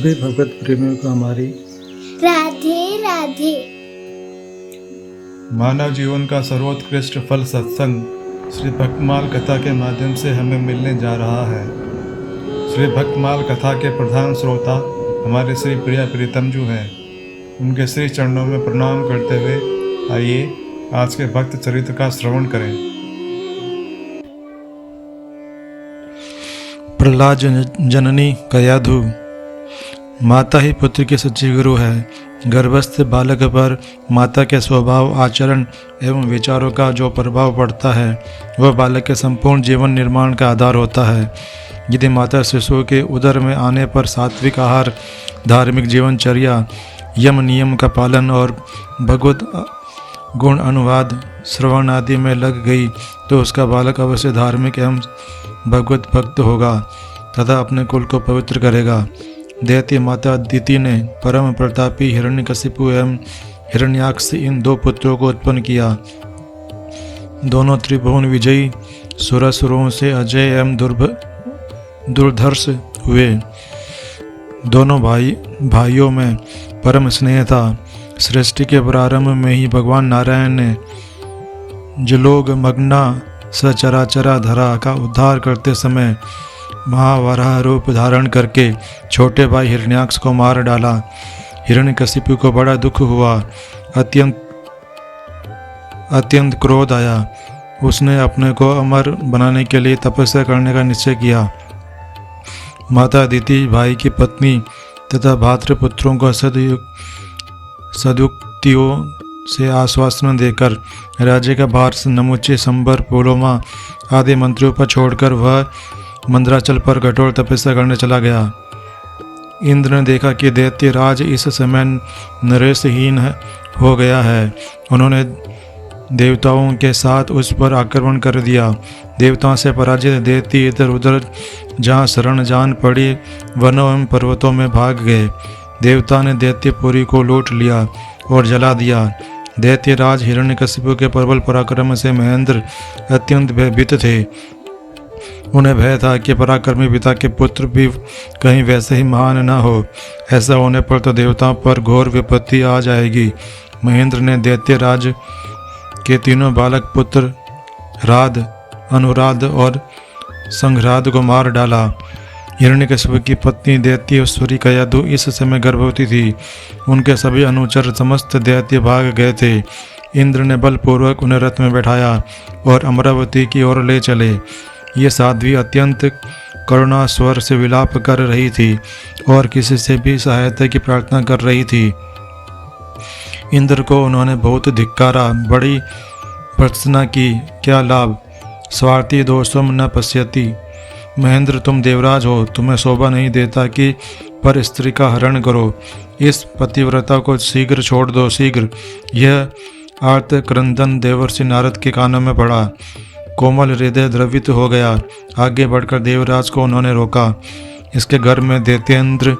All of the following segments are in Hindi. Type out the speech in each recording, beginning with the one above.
सभी भगवत प्रेमियों को हमारी राधे राधे। मानव जीवन का सर्वोत्कृष्ट फल सत्संग श्री भक्तमाल कथा के माध्यम से हमें मिलने जा रहा है। श्री भक्तमाल कथा के प्रधान श्रोता हमारे श्री प्रिया प्रीतम जी हैं। उनके श्री चरणों में प्रणाम करते हुए आइए आज के भक्त चरित्र का श्रवण करें। प्रहलाद जननी कयाधु। माता ही पुत्र की सच्ची गुरु है। गर्भस्थ बालक पर माता के स्वभाव, आचरण एवं विचारों का जो प्रभाव पड़ता है वह बालक के संपूर्ण जीवन निर्माण का आधार होता है। यदि माता शिशु के उदर में आने पर सात्विक आहार, धार्मिक जीवनचर्या, यम नियम का पालन और भगवत गुण अनुवाद श्रवण आदि में लग गई तो उसका बालक अवश्य धार्मिक एवं भगवत भक्त होगा तथा अपने कुल को पवित्र करेगा। दैत्य माता अदिति ने परम प्रतापी हिरण्यकशिपु एवं हिरण्याक्ष इन दो पुत्रों को उत्पन्न किया। दोनों त्रिभुवन विजयी सुरासुरों से अजय एवं दुर्धर्ष हुए। दोनों भाइयों में परम स्नेह था। सृष्टि के प्रारंभ में ही भगवान नारायण ने जलोग मग्ना सचराचरा धरा का उद्धार करते समय महावराह रूप धारण करके छोटे भाई हिरण्याक्ष को मार डाला। हिरण्यकशिपु को बड़ा दुख हुआ, अत्यंत क्रोध आया। उसने अपने को अमर बनाने के लिए तपस्या करने का निश्चय किया। माता अदिति भाई की पत्नी तथा भातृपुत्रों को सदुक्तियों से आश्वासन देकर राज्य का भार नमुचे, संबर, पुलोमा आदि मंत्रियों पर छोड़कर वह मंदराचल पर कठोर तपस्या करने चला गया। इंद्र ने देखा कि दैत्य राज इस समय नरेशहीन हो गया है। उन्होंने देवताओं के साथ उस पर आक्रमण कर दिया। देवताओं से पराजित दैत्य इधर उधर जहाँ शरण जान पड़ी वनों एवं पर्वतों में भाग गए। देवता ने दैत्यपुरी को लूट लिया और जला दिया। दैत्य राज हिरण्यकशिपु के प्रबल पराक्रम से महेंद्र अत्यंत भयभीत थे। उन्हें भय था कि पराक्रमी पिता के पुत्र भी कहीं वैसे ही महान न हो। ऐसा होने पर तो देवताओं पर घोर विपत्ति आ जाएगी। महेंद्र ने दैत्य राज के तीनों बालक पुत्र राध, अनुराध और संघराध को मार डाला। हिरण्यकशिपु की पत्नी दैत्येश्वरी कयाधु इस समय गर्भवती थी। उनके सभी अनुचर समस्त दैत्य भाग गए थे। इंद्र ने बलपूर्वक उन्हें रथ में बैठाया और अमरावती की ओर ले चले। ये साध्वी अत्यंत करुणा स्वर से विलाप कर रही थी और किसी से भी सहायता की प्रार्थना कर रही थी। इंद्र को उन्होंने बहुत धिक्कारा, बड़ी भर्त्सना की। क्या लाभ, स्वार्थी दोषम न पश्यति। महेंद्र, तुम देवराज हो, तुम्हें शोभा नहीं देता कि पर स्त्री का हरण करो। इस पतिव्रता को शीघ्र छोड़ दो, शीघ्र। यह आर्त क्रंदन देवर्षि नारद के कानों में पड़ा। कोमल हृदय द्रवित हो गया। आगे बढ़कर देवराज को उन्होंने रोका। इसके घर में दैत्येंद्र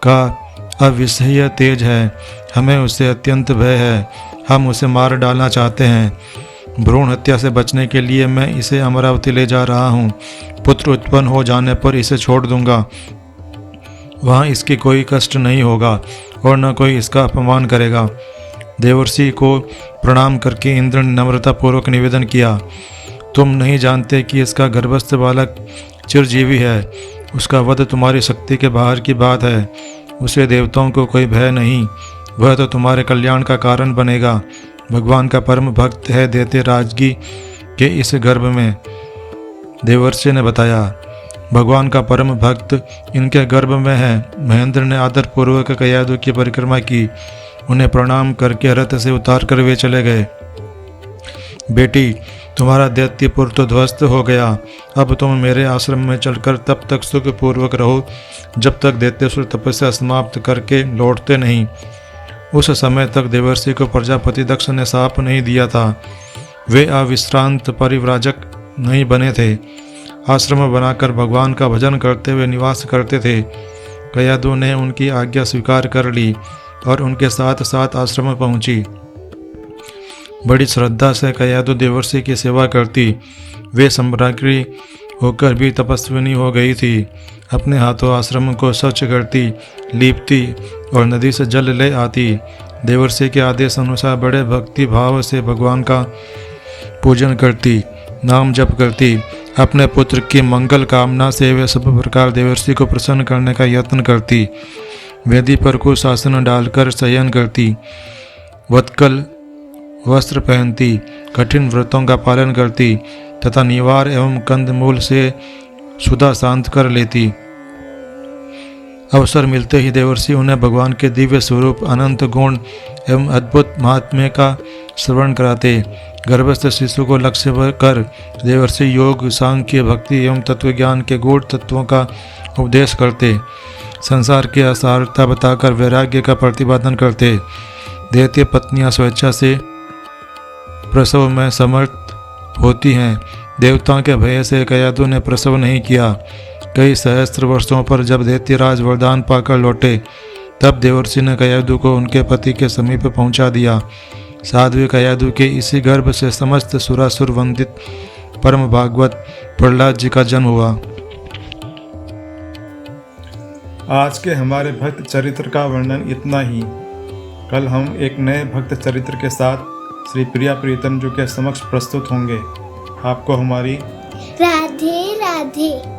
का अविसह्य तेज है। हमें उससे अत्यंत भय है। हम उसे मार डालना चाहते हैं। भ्रूण हत्या से बचने के लिए मैं इसे अमरावती ले जा रहा हूँ। पुत्र उत्पन्न हो जाने पर इसे छोड़ दूंगा। वहाँ इसकी कोई कष्ट नहीं होगा और न कोई इसका अपमान करेगा। देवर्षि को प्रणाम करके इंद्र ने नम्रतापूर्वक निवेदन किया, तुम नहीं जानते कि इसका गर्भस्थ बालक चिरजीवी है। उसका वध तुम्हारी शक्ति के बाहर की बात है। उसे देवताओं को कोई भय नहीं। वह तो तुम्हारे कल्याण का कारण बनेगा। भगवान का परम भक्त है दैत्य राजगी के इस गर्भ में। देवर्षि ने बताया, भगवान का परम भक्त इनके गर्भ में है। महेंद्र ने आदरपूर्वक कयाधु की परिक्रमा की। उन्हें प्रणाम करके रथ से उतार कर वे चले गए। बेटी, तुम्हारा दैत्यपुर तो ध्वस्त हो गया। अब तुम मेरे आश्रम में चलकर तब तक सुखपूर्वक रहो जब तक दैत्यसुर तपस्या समाप्त करके लौटते नहीं। उस समय तक देवर्षि को प्रजापति दक्ष ने शाप नहीं दिया था। वे अविश्रांत परिव्राजक नहीं बने थे। आश्रम बनाकर भगवान का भजन करते हुए निवास करते थे। कयाधु ने उनकी आज्ञा स्वीकार कर ली और उनके साथ साथ आश्रम पहुंची। बड़ी श्रद्धा से कयाधु देवर्षि की सेवा करती। वे सामग्री होकर भी तपस्विनी हो गई थी। अपने हाथों आश्रम को स्वच्छ करती, लीपती और नदी से जल ले आती। देवर्षि के आदेश अनुसार बड़े भक्ति भाव से भगवान का पूजन करती, नाम जप करती। अपने पुत्र की मंगल कामना से वे सब प्रकार देवर्षि को प्रसन्न करने का यत्न करती। वेदी पर कुछ आसन डालकर शयन करती, वत्कल वस्त्र पहनती, कठिन व्रतों का पालन करती तथा निवार एवं कंदमूल से सुधा शांत कर लेती। अवसर मिलते ही देवर्षि उन्हें भगवान के दिव्य स्वरूप, अनंत गुण एवं अद्भुत महात्म्य का श्रवण कराते। गर्भस्थ शिशु को लक्ष्य कर देवर्षि योग, सांख्य, भक्ति एवं तत्वज्ञान के गूढ़ तत्वों का उपदेश करते। संसार की असारता बताकर वैराग्य का प्रतिपादन करते। दैत्य पत्नियां स्वेच्छा से प्रसव में समर्थ होती हैं। देवताओं के भय से कयादु ने प्रसव नहीं किया। कई सहस्त्र वर्षों पर जब दैत्यराज वरदान पाकर लौटे, तब देवर्षि ने कयादु को उनके पति के समीप पहुंचा दिया। साध्वी कयादु के इसी गर्भ से समस्त सुरासुर वंदित परम भागवत प्रहलाद जी का जन्म हुआ। आज के हमारे भक्त चरित्र का वर्णन इतना ही। कल हम एक नए भक्त चरित्र के साथ श्री प्रिया प्रीतम जी के समक्ष प्रस्तुत होंगे। आपको हमारी राधे राधे।